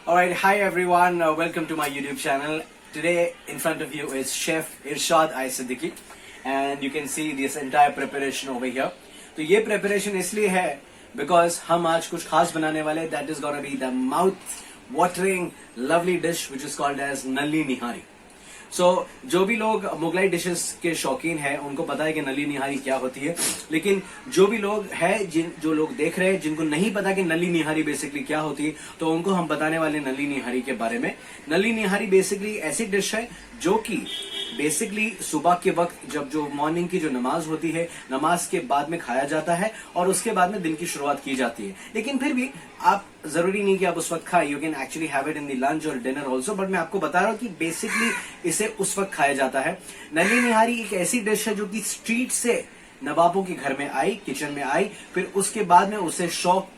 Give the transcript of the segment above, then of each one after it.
Alright, hi everyone, welcome to my YouTube channel. Today in front of you is Chef Irshad I Siddiqui and you can see this entire preparation over here. तो ये preparation इसलिए है because हम आज कुछ खास बनाने वाले, that is gonna be the mouth watering lovely dish which is called as नल्ली निहारी. जो भी लोग मुगलाई डिशेस के शौकीन हैं उनको पता है कि नली निहारी क्या होती है, लेकिन जो भी लोग हैं जो लोग देख रहे हैं जिनको नहीं पता कि नली निहारी बेसिकली क्या होती है, तो उनको हम बताने वाले नली निहारी के बारे में. नली निहारी बेसिकली ऐसी डिश है जो कि बेसिकली सुबह के वक्त जब जो मॉर्निंग की जो नमाज होती है, नमाज के बाद में खाया जाता है और उसके बाद में दिन की शुरुआत की जाती है. लेकिन फिर भी आप जरूरी नहीं कि आप उस वक्त खाएं, you can actually have it in the lunch और डिनर ऑल्सो, बट मैं आपको बता रहा हूं कि बेसिकली इसे उस वक्त खाया जाता है. नली निहारी एक ऐसी डिश है जो कि स्ट्रीट से नवाबों के घर में आई, किचन में आई, फिर उसके बाद में उसे शौक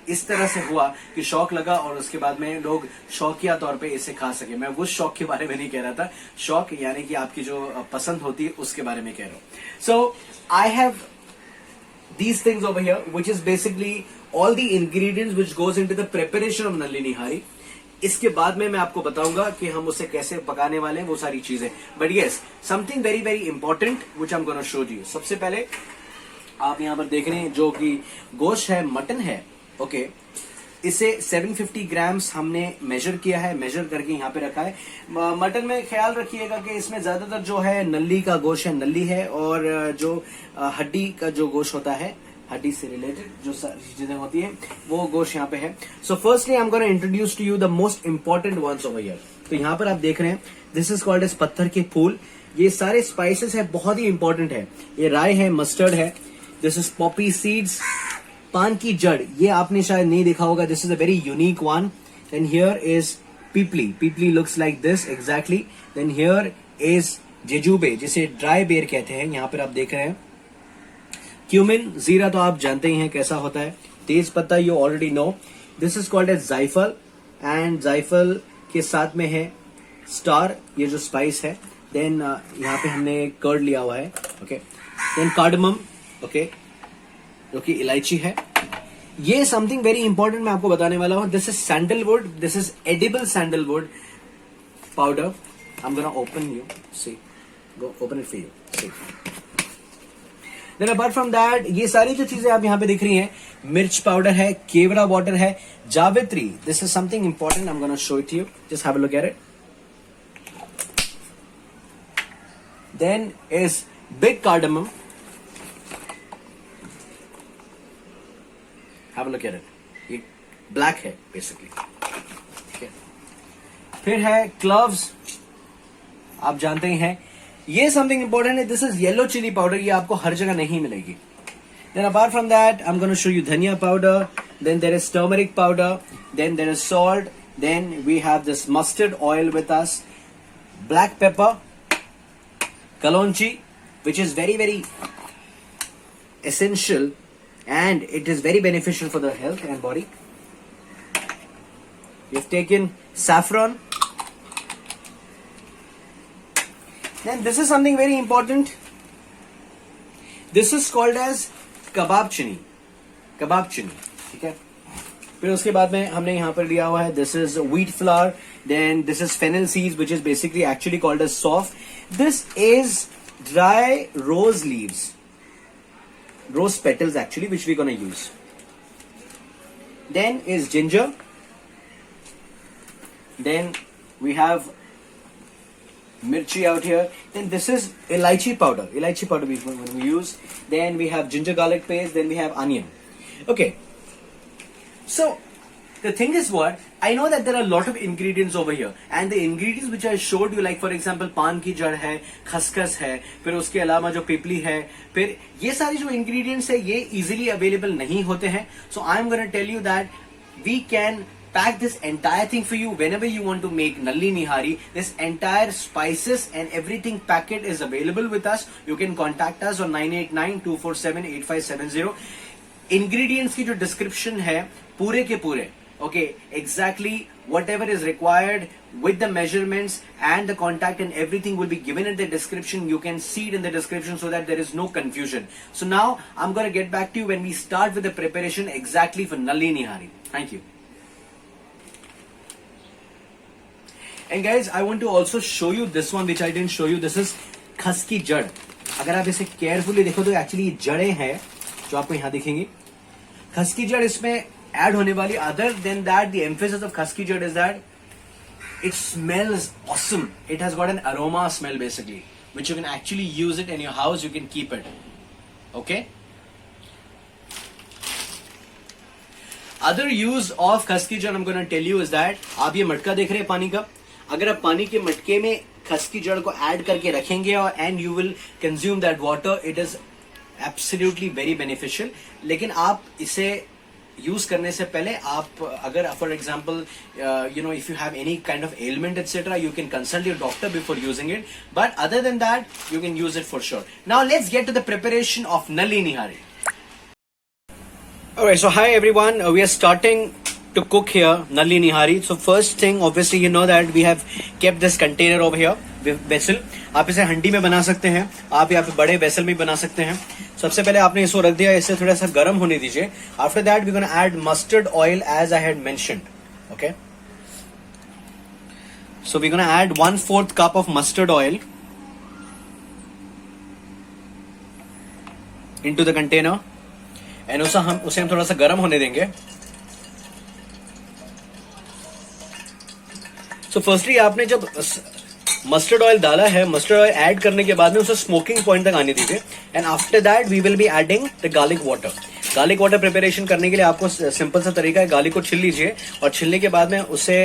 इस तरह से हुआ कि शौक लगा और उसके बाद में लोग शौकिया तौर पे इसे खा सके. मैं उस शौक के बारे में नहीं कह रहा था, शौक यानी कि आपकी जो पसंद होती है उसके बारे में कह रहा हूं. So I have these things over here which is basically all the ingredients which goes into the preparation of नल्ली निहारी. इसके बाद में मैं आपको बताऊंगा कि हम उसे कैसे पकाने वाले हैं, वो सारी चीजें. But yes, something very very important which I am gonna show you. सबसे पहले आप यहां पर देख रहे हैं जो कि गोश्त है, मटन है. ओके, इसे 750 ग्राम्स हमने मेजर किया है, मेजर करके यहाँ पे रखा है. मटन में ख्याल रखिएगा कि इसमें ज्यादातर जो है नल्ली का गोश्त है, नल्ली है, और जो हड्डी का जो गोश्त होता है, हड्डी से रिलेटेड जो सारी चीजें होती है, वो गोश्त यहाँ पे है. So firstly I am gonna introduce to you the most important ones over here. तो यहाँ पर आप देख रहे हैं, दिस इज कॉल्ड एज पत्थर के फूल. ये सारे स्पाइसेस है, बहुत ही इंपॉर्टेंट है. ये राय है, मस्टर्ड है, दिस इज पॉपी सीड्स, पान की जड़, ये आपने शायद नहीं देखा होगा, this is a very unique one. Then here is pipli, pipli looks like this exactly. Then here is jujube, जिसे ड्राई बेर कहते हैं, यहाँ पर आप देख रहे हैं. क्यूमिन, जीरा तो आप जानते ही हैं कैसा होता है. Tej patta you already know. This is called as jaiphal, and जायफल के साथ में है स्टार, ये जो स्पाइस है. देन यहाँ पे हमने कर्ड लिया हुआ है. ओके, देन कार्डमम, ओके, जो कि इलायची है. ये समथिंग वेरी इंपॉर्टेंट मैं आपको बताने वाला हूं. This is sandalwood, this is edible sandalwood powder. I am gonna open you, see, go open it for you, see. Then apart from that, ये सारी जो चीजें आप यहां पे दिख रही हैं, मिर्च पाउडर है, केवड़ा वाटर है, जावित्री, this is something important. I am gonna show it you, just have a look at it. Then is big cardamom, have a look at it. ये ब्लैक है बेसिकली. okay. फिर है क्लव्स, आप जानते ही हैं. ये समथिंग इंपॉर्टेंट है, this is yellow chilli powder, ये आपको हर जगह नहीं मिलेगी. Then apart from that I am gonna show you dhaniya powder. Then there is turmeric powder. Then there is salt. Then we have this mustard oil with us, black pepper, kalonji, which is very very essential and it is very beneficial for the health and body. We have taken saffron. Then this is something very important. This is called as kebab chini. Kebab chini. ठीक है. फिर उसके बाद में हमने यहाँ पर लिया हुआ है, this is wheat flour. Then this is fennel seeds, which is basically actually called as soft. This is dry rose leaves. Rose petals actually, which we're gonna use. Then is ginger. Then we have mirchi out here. Then this is elaichi powder. Elaichi powder we're going to use. Then we have ginger garlic paste. Then we have onion. Okay. So the thing is what? I know that there are a lot of ingredients over here, and the ingredients which I showed you, like for example पान की जड़ है, खसखस है, फिर उसके अलावा जो पिपली है, फिर ये सारी जो ingredients है ये easily available नहीं होते हैं. So I am going to tell you that we can pack this entire thing for you whenever you want to make nalli nihari. This entire spices and everything packet is available with us. You can contact us on 9892478570. Ingredients की जो description है पूरे के पूरे, okay, exactly whatever is required with the measurements and the contact and everything will be given in the description. You can see it in the description so that there is no confusion. So now I'm going to get back to you when we start with the preparation exactly for nalli nihari. Thank you. And guys I want to also show you this one which I didn't show you. This is khus की जड़. अगर आप इसे carefully देखो तो actually जड़ें हैं जो आपको यहां दिखेंगी. खस की जड़ इसमें ऐड होने वाली. Other than that the emphasis of खस की जड़ is that it smells awesome. It has got an aroma smell basically, which you can actually use it in your house. You can keep it. Okay. Other use of खस की जड़ I'm going to tell you is that आप ये मटका देख रहे हैं पानी का. अगर आप पानी के मटके में खस की जड़ को ऐड करके रखेंगे और and you will consume that water, it is absolutely very beneficial. लेकिन आप इसे यूज करने से पहले आप अगर for example you know if you have any kind of element etcetera you can consult your doctor before using it, but other than that you can use it for sure. Now let's get to the preparation of nalli nihari. Alright, so hi everyone, we are starting to cook here nalli nihari. So first thing, obviously you know that we have kept this container over here, vessel. आप इसे हंडी में बना सकते हैं, आप यहाँ पे बड़े वेसल में बना सकते हैं. सबसे पहले आपने इसको रख दिया, इसे थोड़ा सा गर्म होने दीजिए. After that we gonna add mustard oil as I had mentioned. Okay, so we gonna add 1/4 cup of mustard oil into the container and उसे हम थोड़ा सा गर्म होने देंगे. सो फर्स्टली आपने जब मस्टर्ड ऑयल डाला है, मस्टर्ड ऑयल ऐड करने के बाद में उसे स्मोकिंग पॉइंट तक आने दीजिए. And after that we will be adding the garlic water. Garlic water preparation करने के लिए आपको सिंपल सा तरीका है, गार्लिक को छिल लीजिए और छिलने के बाद में उसे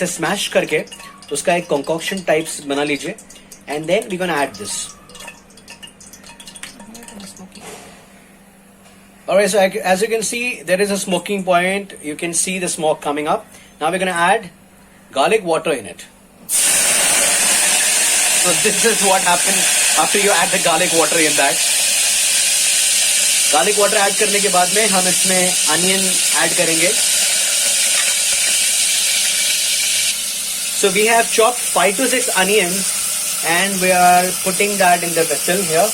स्मैश करके उसका एक कंकॉक्शन टाइप्स बना लीजिए. And then we gonna add this. Alright, so as you can see, there is a smoking point. You can see the smoke coming up. Now we're going to add garlic water in it. So this is what happens after you add the garlic water in that. Garlic water add करने के बाद में हम इसमें onion add करेंगे. So we have chopped 5 to 6 onions and we are putting that in the vessel here.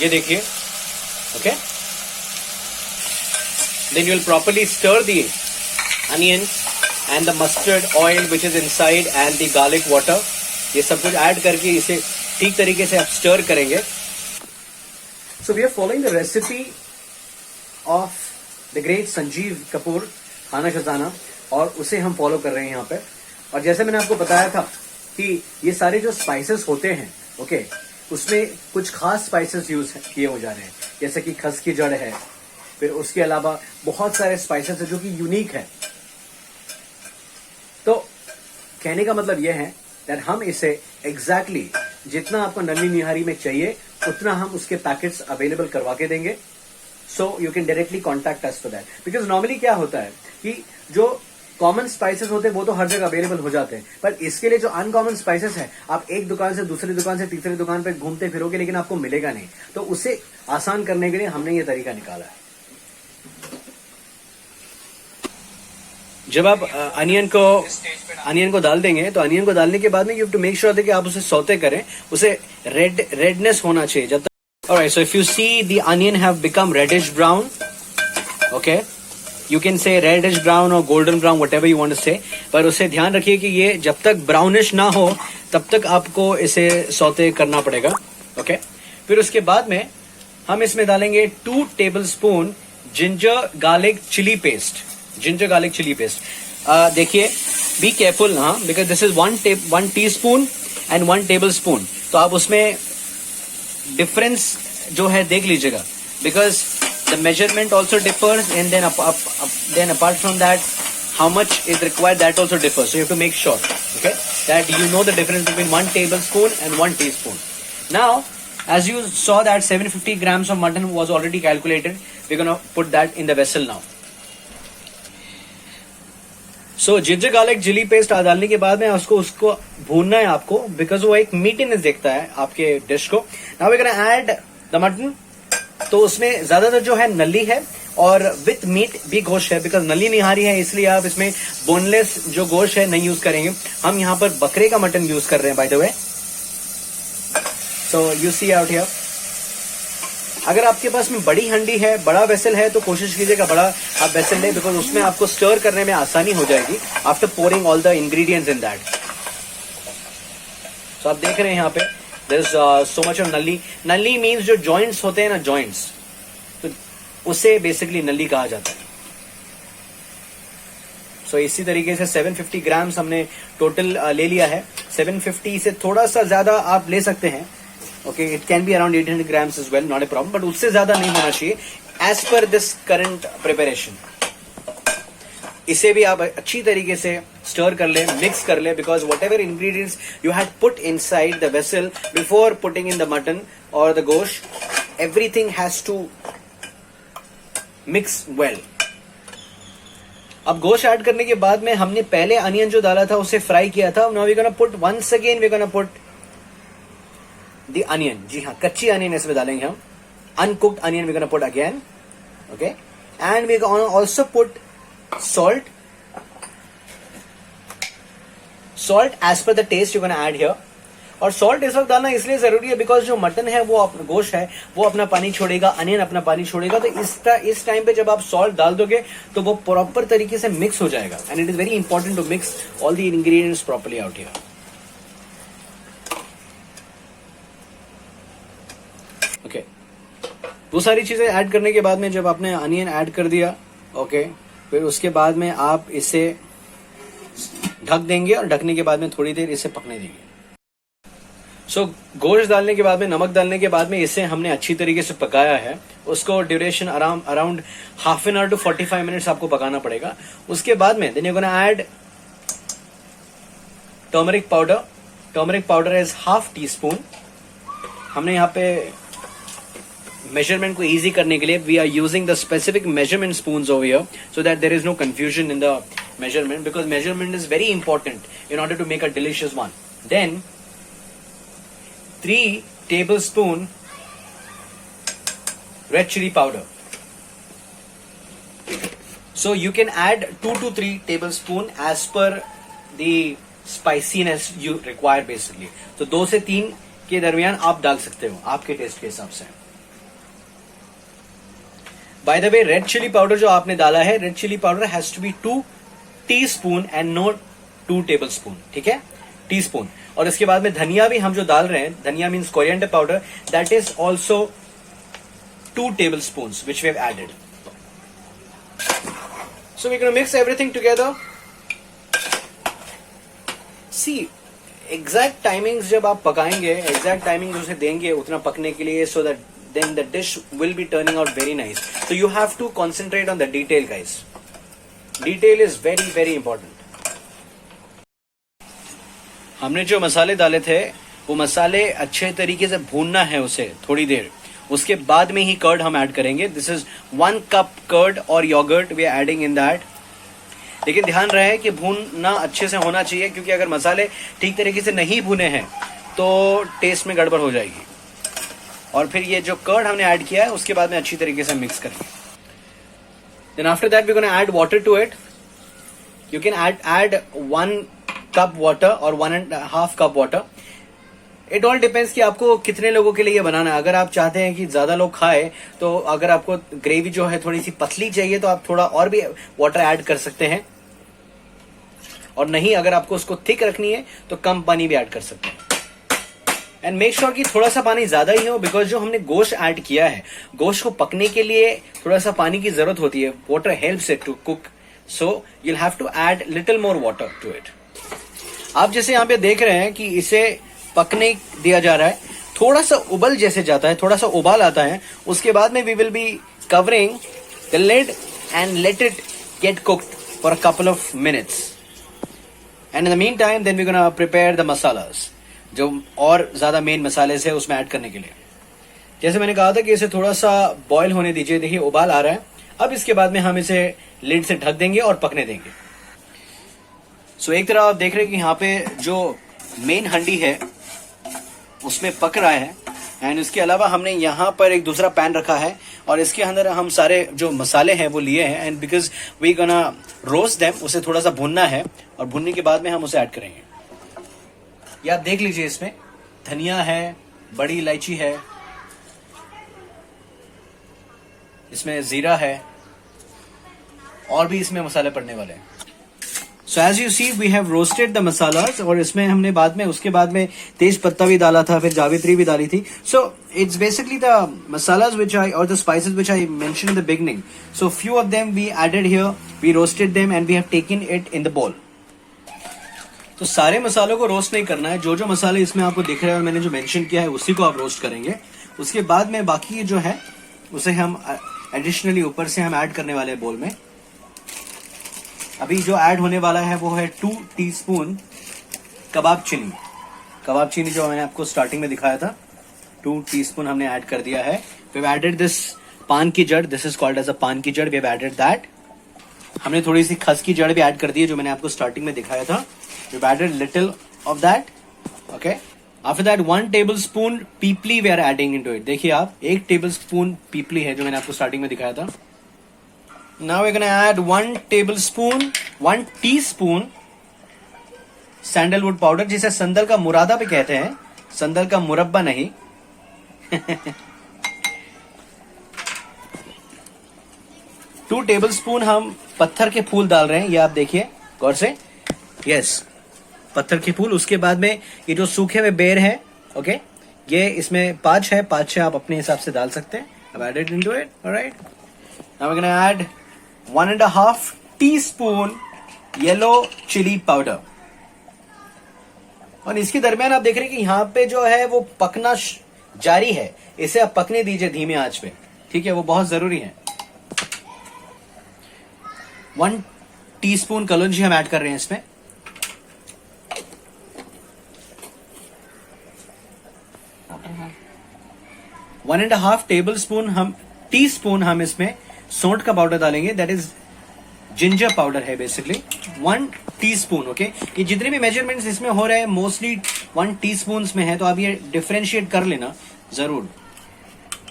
ये देखिए. Okay, then you will properly stir the onion and the mustard oil which is inside and the garlic water. ये सब कुछ add करके इसे ठीक तरीके से आप स्टर करेंगे. So we are following the recipe of the great Sanjeev Kapoor, Khana Khazana, और उसे हम फॉलो कर रहे हैं यहाँ पे. और जैसे मैंने आपको बताया था कि ये सारे जो स्पाइसेस होते हैं, ओके, उसमें कुछ खास स्पाइसेस यूज किए हो जा रहे हैं, जैसे कि खस की जड़ है, फिर उसके अलावा बहुत सारे स्पाइसेस है जो कि यूनिक है. तो कहने का मतलब यह है दैट हम इसे एग्जैक्टली जितना आपको नली निहारी में चाहिए उतना हम उसके पैकेट्स अवेलेबल करवा के देंगे. सो you can directly contact us for that, because normally क्या होता है कि जो कॉमन स्पाइसेस होते हैं वो तो हर जगह अवेलेबल हो जाते हैं, पर इसके लिए जो अनकॉमन स्पाइसेस है आप एक दुकान से दूसरी दुकान से तीसरी दुकान पे घूमते फिरोगे लेकिन आपको मिलेगा नहीं. तो उसे आसान करने के लिए हमने ये तरीका निकाला है. जब आप अनियन को डाल देंगे तो अनियन को डालने के बाद में you have to make sure कि आप उसे सौते करें, उसे रेडनेस होना चाहिए जब तक. Alright, so if you see the onion have become reddish brown, okay, you can say reddish brown और golden brown, whatever you want to say, पर उसे ध्यान रखिए कि ये जब तक ब्राउनिश ना हो तब तक आपको इसे सौते करना पड़ेगा. ओके, फिर उसके बाद में हम इसमें डालेंगे 2 tablespoon ginger garlic chilli paste. देखिए, बी केयरफुल हाँ, because this is 1 teaspoon and 1 tablespoon. तो आप उसमें डिफरेंस जो है देख लीजिएगा, because the measurement also differs, and then apart from that how much is required, that also differs. So you have to make sure, okay, that you know the difference between 1 tablespoon and 1 teaspoon. Now as you saw that 750 grams of mutton was already calculated, we're going to put that in the vessel now. So ginger garlic chili paste डालने के बाद में उसको भूनना है आपको, because वो एक मीटीनेस देखता है आपके डिश को. Now we're going to add the mutton. तो उसमें ज्यादातर जो है नली है और विथ मीट भी गोश्त है, बिकॉज नली निहारी है इसलिए आप इसमें बोनलेस जो गोश्त है नहीं यूज करेंगे. हम यहाँ पर बकरे का मटन यूज कर रहे हैं by the way. So you see out here. अगर आपके पास में बड़ी हंडी है, बड़ा वेसल है, तो कोशिश कीजिएगा बड़ा आप वेसल ले, बिकॉज उसमें आपको स्टर करने में आसानी हो जाएगी after pouring all the ingredients in that. तो आप देख रहे हैं यहाँ पे there is so much of nalli. Nalli means जो जॉइंट्स होते हैं ना, जॉइंट्स, तो उसे बेसिकली नली कहा जाता है। सो इसी तरीके से 750 ग्राम्स हमने टोटल ले लिया है। 750 से थोड़ा सा ज्यादा आप ले सकते हैं, okay, it can be around 800 grams is well, not a problem, but उससे ज्यादा नहीं होना चाहिए as per this current preparation. इसे भी आप अच्छी तरीके से स्टर कर ले, मिक्स कर ले, because whatever ingredients you had put inside the vessel before putting in the mutton और the gosht, everything has to mix well. अब गोश्त ऐड करने के बाद में हमने पहले अनियन जो डाला था उसे फ्राई किया था। Now we gonna put once again, we gonna put the onion. जी हाँ, कच्ची अनियन इसमें डालेंगे हम, uncooked onion we gonna put again, okay, and we gonna also put salt as per the taste you're gonna add here। और salt इस वक्त डालना इसलिए जरूरी है बिकॉज जो मटन है वो गोश्त है वो अपना पानी छोड़ेगा, अनियन अपना पानी छोड़ेगा, तो इस टाइम पे जब आप सॉल्ट डाल दोगे तो वो प्रॉपर तरीके से मिक्स हो जाएगा। And it is very important to mix all the ingredients properly out here. Okay, वो सारी चीजें ऐड करने के बाद में जब आपने अनियन ऐड कर दिया, ओके, फिर उसके बाद में आप इसे ढक देंगे और ढकने के बाद में थोड़ी देर इसे पकने देंगे। सो गोश्त डालने के बाद में, नमक डालने के बाद में इसे हमने अच्छी तरीके से पकाया है। उसको duration around half an hour to 45 minutes आपको पकाना पड़ेगा। उसके बाद में then you gonna add turmeric powder. Turmeric powder is half teaspoon. हमने यहाँ पे मेजरमेंट को इजी करने के लिए we are using the specific measurement spoons over here so that there is no confusion in the measurement, because measurement is very important in order to make a delicious one. Then 3 tablespoon red chili powder. So you can add 2 to 3 tablespoon as per the spiciness you require basically. तो 2 से 3 के दरमियान आप डाल सकते हो आपके test के हिसाब से। By the way, red chilli powder जो आपने डाला है, red chilli powder has to be 2 teaspoon and not 2 tablespoon, ठीक है, टीस्पून। और इसके बाद में धनिया भी हम जो डाल रहे हैं, धनिया means coriander powder, that is also 2 tablespoons which we have added. So we're going to mix everything together. See, exact timings जब आप पकाएंगे, एग्जैक्ट टाइमिंग उसे देंगे उतना पकने के लिए, so that then the dish will be turning out very nice. So you have to concentrate on the detail, guys. Detail is very very important. हमने जो मसाले डाले थे वो मसाले अच्छे तरीके से भूनना है उसे थोड़ी देर, उसके बाद में ही कर्ड हम ऐड करेंगे। दिस इज 1 कप कर्ड और yoghurt we are adding in that. लेकिन ध्यान रहे कि भूनना अच्छे से होना चाहिए, क्योंकि अगर मसाले ठीक तरीके से नहीं भुने हैं तो टेस्ट में गड़बड़ हो जाएगी। और फिर ये जो कर्ड हमने ऐड किया है उसके बाद में अच्छी तरीके से मिक्स करेंगे। Then after that we're going to add water to it. You can add 1 cup water or 1.5 cup water. It all depends कि आपको कितने लोगों के लिए ये बनाना है। अगर आप चाहते हैं कि ज्यादा लोग खाए तो अगर आपको ग्रेवी जो है थोड़ी सी पतली चाहिए तो आप थोड़ा और भी वाटर ऐड कर सकते हैं, और नहीं अगर आपको उसको थिक रखनी है तो कम पानी भी ऐड कर सकते हैं। एंड मेक श्योर कि थोड़ा सा पानी ज्यादा ही हो, बिकॉज जो हमने गोश्त ऐड किया है, गोश्त को पकने के लिए थोड़ा सा पानी की जरूरत होती है। Water helps it to cook, so you'll have to add little more water to it. आप जैसे यहाँ पे देख रहे हैं कि इसे पकने दिया जा रहा है, थोड़ा सा उबल जैसे जाता है, थोड़ा सा उबाल आता है, उसके बाद में we will be covering the lid and let it get cooked for a couple of minutes. And in the meantime then we gonna prepare the masalas, जो और ज्यादा मेन मसाले से उसमें ऐड करने के लिए। जैसे मैंने कहा था कि इसे थोड़ा सा बॉईल होने दीजिए। देखिए उबाल आ रहा है। अब इसके बाद में हम इसे लिड से ढक देंगे और पकने देंगे। सो एक तरह आप देख रहे हैं कि यहाँ पे जो मेन हंडी है उसमें पक रहा है, एंड इसके अलावा हमने यहाँ पर एक दूसरा पैन रखा है और इसके अंदर हम सारे जो मसाले हैं वो लिए हैं, and because we gonna roast them, उसे थोड़ा सा भुनना है और भुनने के बाद में हम उसे ऐड करेंगे। ये आप देख लीजिए, इसमें धनिया है, बड़ी इलायची है, इसमें जीरा है, और भी इसमें मसाले पड़ने वाले हैं. So as you see we have roasted the masalas, और इसमें हमने बाद में उसके बाद में तेज पत्ता भी डाला था, फिर जावित्री भी डाली थी. So it's basically the masalas which I और the spices which I mention in the beginning. So few of them we added here, we roasted them and we have taken it in the bowl. तो सारे मसालों को roast नहीं करना है, जो जो मसाले इसमें आपको दिख रहे हैं और मैंने जो मेंशन किया है उसी को आप रोस्ट करेंगे. उसके बाद में बाकी जो है उसे हम एडिशनली ऊपर से हम ऐड करने वाले हैं बोल में. अभी जो ऐड होने वाला है वो है 2 टीस्पून कबाब चीनी. कबाब चीनी जो मैंने आपको स्टार्टिंग में दिखाया था, 2 टीस्पून हमने ऐड कर दिया है. We have added this paan की जड़, this is called as a paan की जड़. We have added that. हमने थोड़ी सी खस की जड़ भी ऐड कर दी है जो मैंने आपको स्टार्टिंग में दिखाया था. We have added little of that. Okay, after that 1 tablespoon pipli we are adding into it. देखिए आप, 1 टेबलस्पून पीपली है जो मैंने आपको स्टार्टिंग में दिखाया था. Now we're gonna add 1 teaspoon sandalwood powder, जिसे संदल का मुरादा भी कहते हैं, संदल का मुरब्बा नहीं. 2 टेबलस्पून हम पत्थर के फूल डाल रहे हैं, ये आप देखिए गौर से. यस, पत्थर के फूल. उसके बाद में ये जो सूखे हुए बेर है, ओके, ये इसमें 5 है, 5 आप अपने हिसाब से डाल सकते हैं. I've added into it. All right. Now we're gonna add 1.5 teaspoon yellow chilli powder. और इसके दरमियान आप देख रहे हैं कि यहां पे जो है वो पकना जारी है, इसे आप पकने दीजिए धीमे आंच पे. ठीक है, वो बहुत जरूरी है. 1 टीस्पून कलौंजी हम ऐड कर रहे हैं इसमें. वन एंड हाफ टीस्पून हम इसमें सौंठ का पाउडर डालेंगे. दैट इज जिंजर पाउडर है बेसिकली. 1 टीस्पून. ओके, ये जितने भी मेजरमेंट्स इसमें हो रहे हैं मोस्टली 1 टीस्पून में है, तो आप ये डिफरेंशिएट कर लेना जरूर.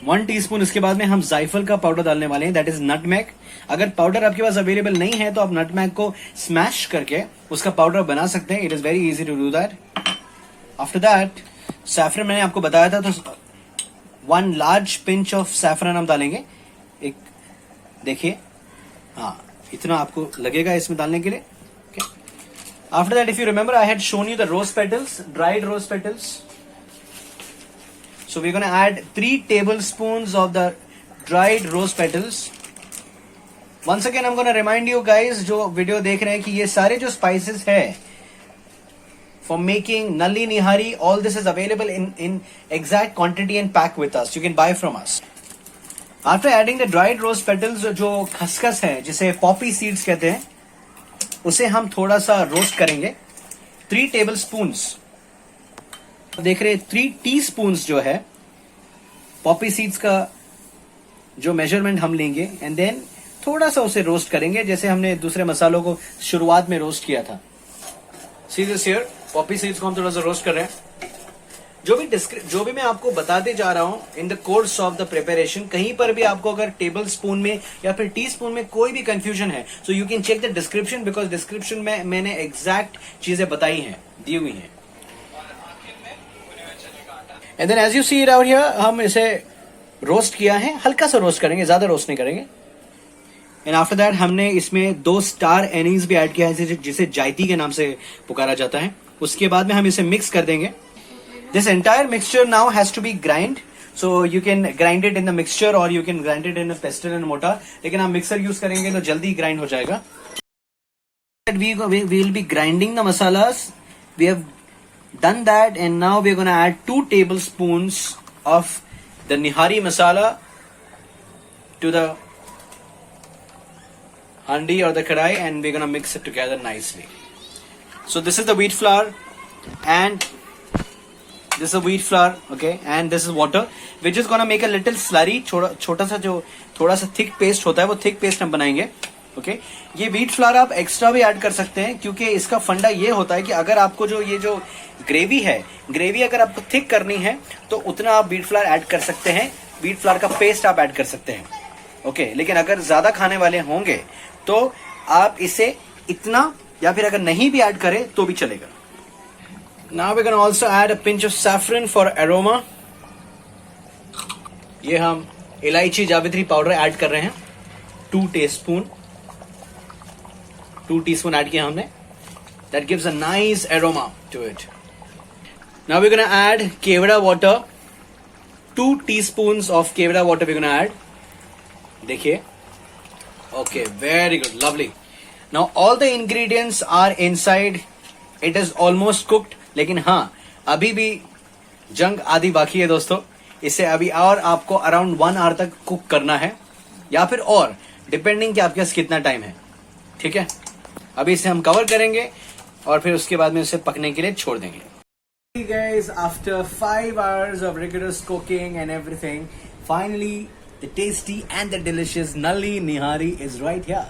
1 टीस्पून. इसके बाद में हम जायफल का पाउडर डालने वाले हैं, दैट इज नटमेग. अगर पाउडर आपके पास अवेलेबल नहीं है तो आप नटमेग को स्मैश करके उसका पाउडर बना सकते हैं. It is very easy to do that. After that saffron मैंने आपको बताया था, तो 1 लार्ज पिंच ऑफ सैफरन हम डालेंगे. एक देखिए, हाँ, इतना आपको लगेगा इसमें डालने के लिए. After that if you remember I had shown you the rose petals, dried rose petals. So we gonna add 3 tablespoons of the dried rose petals. Once again I'm gonna remind you guys जो video देख रहे हैं कि ये सारे जो spices है for making nalli nihari, all this is available in exact quantity and pack with us. You can buy from us. After adding the dried rose petals, जो खसखस है जिसे poppy seeds कहते हैं, उसे हम थोड़ा सा रोस्ट करेंगे. 3 tablespoons, देख रहे 3 teaspoons जो है पॉपी सीड्स का जो मेजरमेंट हम लेंगे, एंड देन थोड़ा सा उसे रोस्ट करेंगे जैसे हमने दूसरे मसालों को शुरुआत में रोस्ट किया था. See this here, Poppy seeds को हम थोड़ा सा रोस्ट कर रहे हैं. जो भी मैं आपको बताते जा रहा हूं in the course of the preparation, कहीं पर भी आपको अगर टेबल स्पून में या फिर टी स्पून में कोई भी कंफ्यूजन है, so you can check the description, because description में मैंने एग्जैक्ट चीजें बताई हैं, दी हुई हैं. And then as you see it out here, हम इसे रोस्ट किया है, हल्का सा रोस्ट करेंगे, ज्यादा रोस्ट नहीं करेंगे. एंड आफ्टर दैट हमने इसमें 2 स्टार एनीज भी ऐड किया है, जिसे जायती के नाम से पुकारा जाता है. उसके बाद में हम इसे मिक्स कर देंगे. This entire mixture now has to be grind, so you can grind it in the mixture और you can grind it in pestle and mortar, लेकिन आप मिक्सर यूज करेंगे तो जल्दी ग्राइंड हो जाएगा. We will be grinding the masalas. We have done that, and now we're going to add 2 tablespoons of the nihari masala to the handi or the kadai, and we're going to mix it together nicely. So this is the wheat flour, and this is the wheat flour, okay, and this is water, which is going to make a little slurry. छोटा सा जो थोड़ा सा thick paste होता है वो thick paste हम बनाएंगे. ओके, ये व्हीट फ्लावर आप एक्स्ट्रा भी ऐड कर सकते हैं, क्योंकि इसका फंडा ये होता है कि अगर आपको ये जो ग्रेवी है, ग्रेवी अगर आपको थिक करनी है तो उतना आप व्हीट फ्लावर ऐड कर सकते हैं, व्हीट फ्लावर का पेस्ट आप ऐड कर सकते हैं. ओके, लेकिन अगर ज्यादा खाने वाले होंगे तो आप इसे इतना या फिर अगर नहीं भी ऐड करें तो भी चलेगा. Now we can also add a pinch of saffron for aroma. ये हम इलायची जावित्री पाउडर ऐड कर रहे हैं 2 टीस्पून ऐड किया हमने. That gives a nice aroma to it. Now we're gonna add Kevada water. 2 teaspoons of Kevada water we're gonna add. देखिए. Okay, very good, lovely. Now all the ingredients are inside. It is almost cooked. लेकिन हाँ, अभी भी जंग आदि बाकी है दोस्तों. इसे अभी और आपको अराउंड 1 आवर तक कुक करना है या फिर और डिपेंडिंग कि आपके पास कितना टाइम है. ठीक है, अभी इसे हम कवर करेंगे और फिर उसके बाद में उसे पकने के लिए छोड़ देंगे. Hey guys, after 5 hours of rigorous cooking and everything, finally the tasty and the delicious Nalli Nihari is right here.